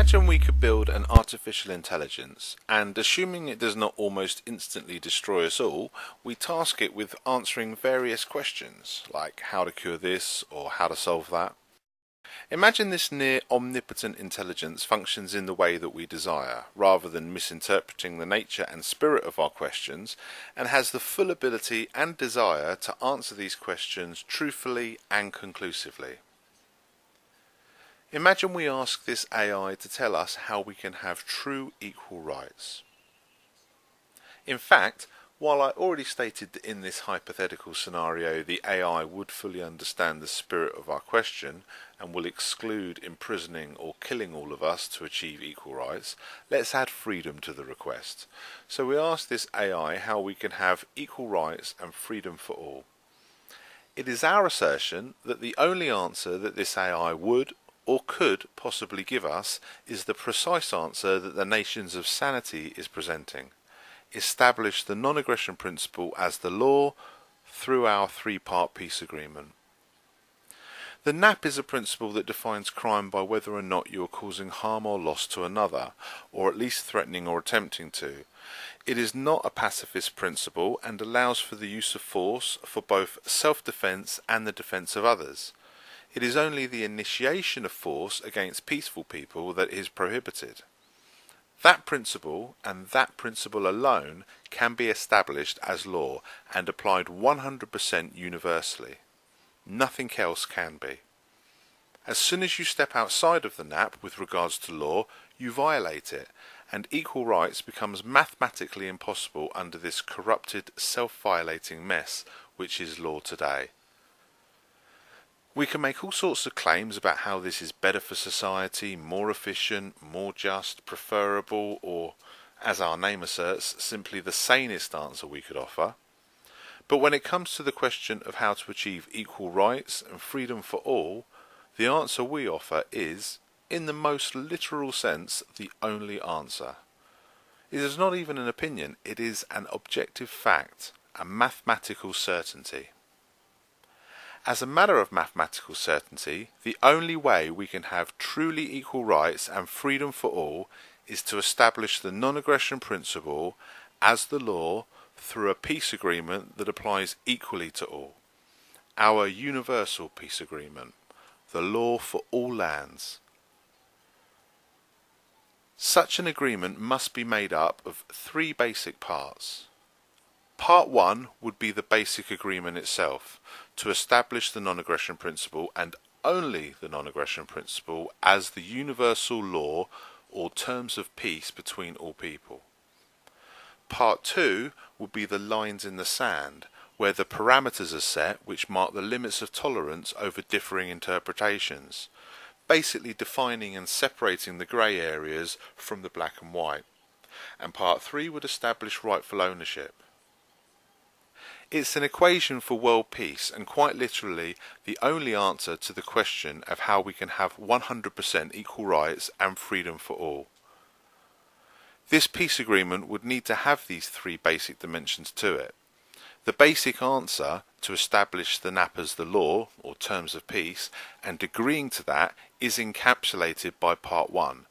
Imagine we could build an artificial intelligence, and assuming it does not almost instantly destroy us all, we task it with answering various questions, like how to cure this or how to solve that. Imagine this near omnipotent intelligence functions in the way that we desire, rather than misinterpreting the nature and spirit of our questions, and has the full ability and desire to answer these questions truthfully and conclusively. Imagine we ask this AI to tell us how we can have true equal rights. In fact, while I already stated that in this hypothetical scenario the AI would fully understand the spirit of our question and will exclude imprisoning or killing all of us to achieve equal rights, let's add freedom to the request. So we ask this AI how we can have equal rights and freedom for all. It is our assertion that the only answer that this AI would or could possibly give us is the precise answer that the Nations of Sanity is presenting. Establish the non-aggression principle as the law through our three-part peace agreement. The NAP is a principle that defines crime by whether or not you are causing harm or loss to another, or at least threatening or attempting to. It is not a pacifist principle and allows for the use of force for both self-defense and the defense of others. It is only the initiation of force against peaceful people that is prohibited. That principle, and that principle alone, can be established as law and applied 100% universally. Nothing else can be. As soon as you step outside of the NAP with regards to law, you violate it, and equal rights becomes mathematically impossible under this corrupted, self-violating mess which is law today. We can make all sorts of claims about how this is better for society, more efficient, more just, preferable, or, as our name asserts, simply the sanest answer we could offer. But when it comes to the question of how to achieve equal rights and freedom for all, the answer we offer is, in the most literal sense, the only answer. It is not even an opinion, it is an objective fact, a mathematical certainty. As a matter of mathematical certainty, the only way we can have truly equal rights and freedom for all is to establish the non-aggression principle as the law through a peace agreement that applies equally to all. Our universal peace agreement, the law for all lands. Such an agreement must be made up of three basic parts. Part 1 would be the basic agreement itself, to establish the non-aggression principle and only the non-aggression principle as the universal law or terms of peace between all people. Part 2 would be the lines in the sand, where the parameters are set which mark the limits of tolerance over differing interpretations, basically defining and separating the grey areas from the black and white. And Part 3 would establish rightful ownership. It's an equation for world peace and quite literally the only answer to the question of how we can have 100% equal rights and freedom for all. This peace agreement would need to have these three basic dimensions to it. The basic answer to establish the NAP as the law, or terms of peace, and agreeing to that is encapsulated by Part 1.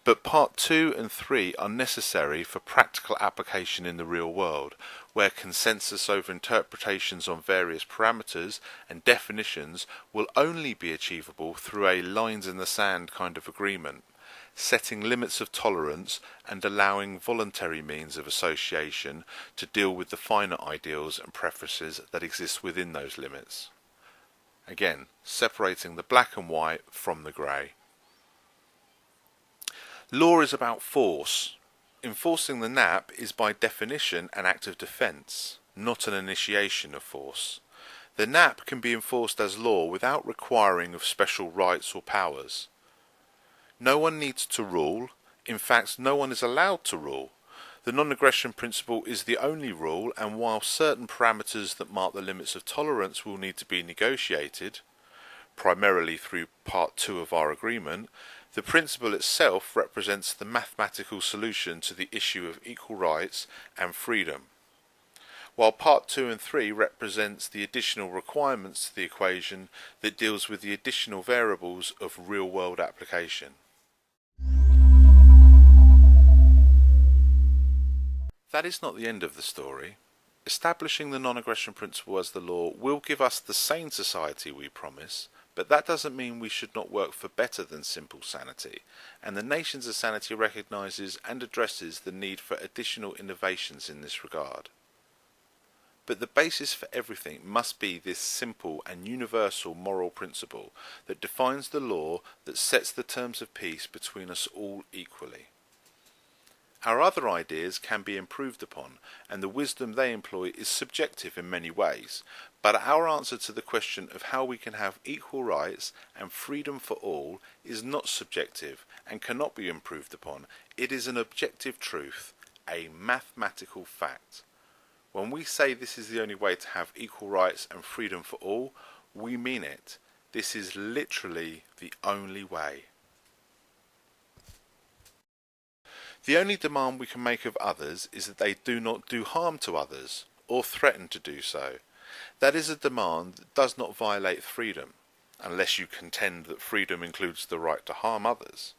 But Part 2 and 3 are necessary for practical application in the real world, where consensus over interpretations on various parameters and definitions will only be achievable through a lines in the sand kind of agreement, setting limits of tolerance and allowing voluntary means of association to deal with the finer ideals and preferences that exist within those limits. Again, separating the black and white from the grey. Law is about force. Enforcing the NAP is by definition an act of defence, not an initiation of force. The NAP can be enforced as law without requiring of special rights or powers. No one needs to rule, in fact no one is allowed to rule. The non-aggression principle is the only rule, and while certain parameters that mark the limits of tolerance will need to be negotiated, primarily through Part 2 of our agreement, the principle itself represents the mathematical solution to the issue of equal rights and freedom, while Part 2 and 3 represents the additional requirements to the equation that deals with the additional variables of real-world application. That is not the end of the story. Establishing the non-aggression principle as the law will give us the sane society we promise, but that doesn't mean we should not work for better than simple sanity, and the Nations of Sanity recognises and addresses the need for additional innovations in this regard. But the basis for everything must be this simple and universal moral principle that defines the law that sets the terms of peace between us all equally. Our other ideas can be improved upon, and the wisdom they employ is subjective in many ways, but our answer to the question of how we can have equal rights and freedom for all is not subjective and cannot be improved upon. It is an objective truth, a mathematical fact. When we say this is the only way to have equal rights and freedom for all, we mean it. This is literally the only way. The only demand we can make of others is that they do not do harm to others, or threaten to do so. That is a demand that does not violate freedom, unless you contend that freedom includes the right to harm others.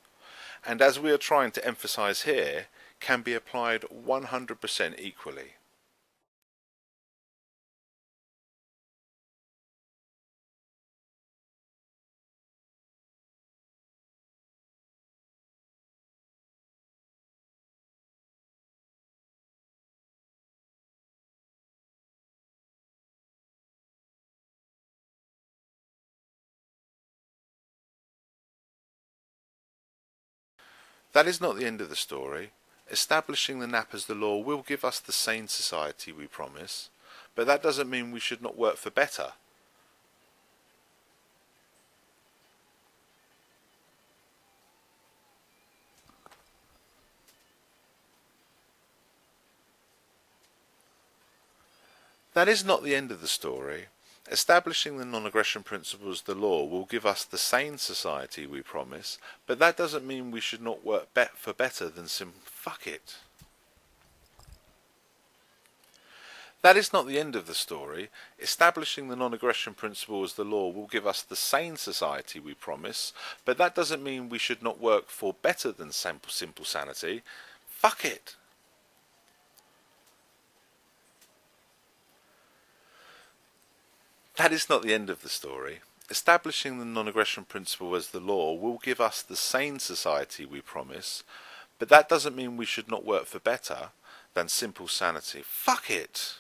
And as we are trying to emphasise here, can be applied 100% equally. That is not the end of the story. Establishing the NAP as the law will give us the sane society we promise, but that doesn't mean we should not work for better. That is not the end of the story. Establishing the non-aggression principle as the law will give us the sane society we promise, but that doesn't mean we should not work for better than fuck it. That is not the end of the story. Establishing the non-aggression principle as the law will give us the sane society we promise, but that doesn't mean we should not work for better than simple sanity. Fuck it. That is not the end of the story. Establishing the non-aggression principle as the law will give us the sane society we promise, but that doesn't mean we should not work for better than simple sanity. Fuck it!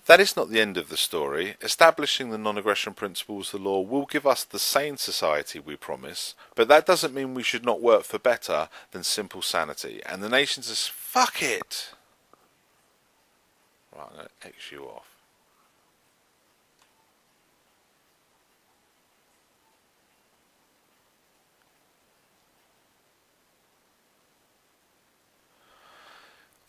That is not the end of the story. Establishing the non-aggression principle as the law will give us the sane society we promise, but that doesn't mean we should not work for better than simple sanity. And the nations is fuck it! Right, I'm going to X you off.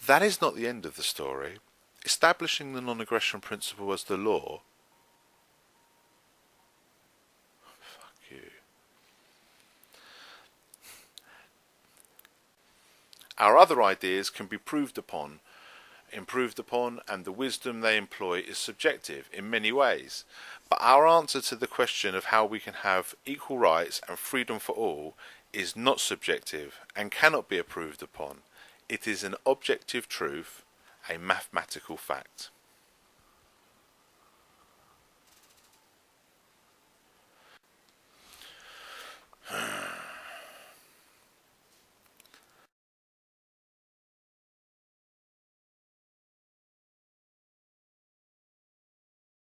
That is not the end of the story. Establishing the non-aggression principle as the law... Fuck you. Our other ideas can be improved upon, and the wisdom they employ is subjective in many ways. But our answer to the question of how we can have equal rights and freedom for all is not subjective and cannot be improved upon. It is an objective truth, a mathematical fact.